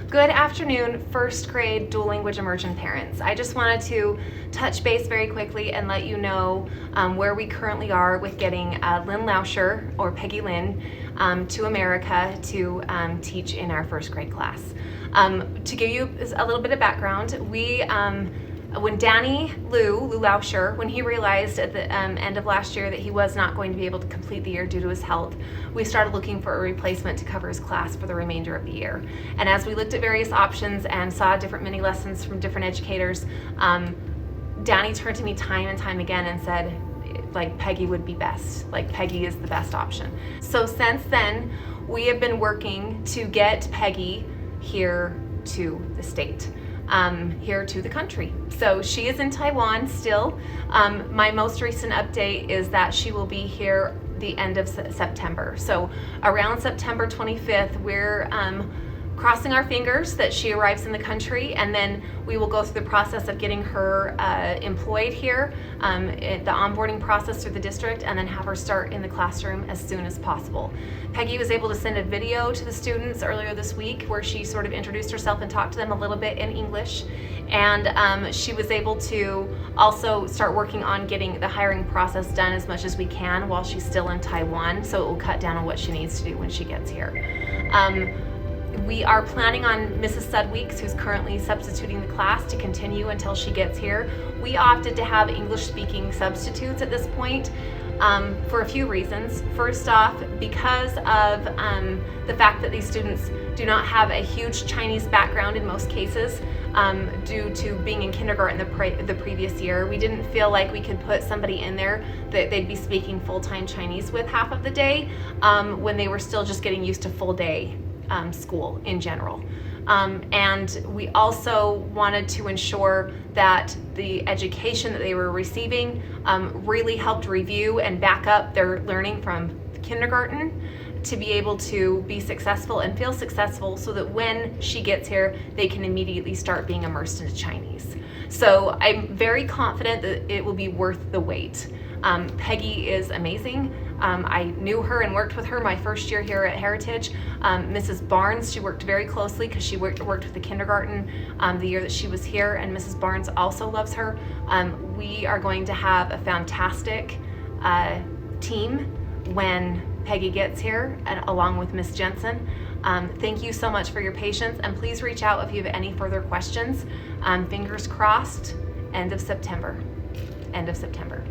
Good afternoon, first grade dual language immersion parents. I just wanted to touch base very quickly and let you know where we currently are with getting Lynn Lauscher, or Peggy Lynn, to America to teach in our first grade class. To give you a little bit of background, when Danny Lou Lauscher, when he realized at the end of last year that he was not going to be able to complete the year due to his health, we started looking for a replacement to cover his class for the remainder of the year. And as we looked at various options and saw different mini lessons from different educators, Danny turned to me time and time again and said, like, Peggy would be best. Like, Peggy is the best option. So since then, we have been working to get Peggy here to the state. Here to the country. So she is in Taiwan still. My most recent update is that she will be here the end of September. So around September 25th, we're crossing our fingers that she arrives in the country, and then we will go through the process of getting her employed here, the onboarding process through the district, and then have her start in the classroom as soon as possible. Peggy was able to send a video to the students earlier this week where she sort of introduced herself and talked to them a little bit in English, and she was able to also start working on getting the hiring process done as much as we can while she's still in Taiwan, so it will cut down on what she needs to do when she gets here. We are planning on Mrs. Sudweeks, who's currently substituting the class, to continue until she gets here. We opted to have English-speaking substitutes at this point for a few reasons. First off, because of the fact that these students do not have a huge Chinese background in most cases, due to being in kindergarten the previous year, we didn't feel like we could put somebody in there that they'd be speaking full-time Chinese with half of the day when they were still just getting used to full-day school in general. And we also wanted to ensure that the education that they were receiving really helped review and back up their learning from kindergarten to be able to be successful and feel successful, so that when she gets here, they can immediately start being immersed into Chinese. So I'm very confident that it will be worth the wait. Peggy is amazing. I knew her and worked with her my first year here at Heritage. Mrs. Barnes, she worked very closely because she worked with the kindergarten the year that she was here, and Mrs. Barnes also loves her. We are going to have a fantastic team when Peggy gets here, and along with Miss Jensen. Thank you so much for your patience, and please reach out if you have any further questions. Fingers crossed, end of September. End of September.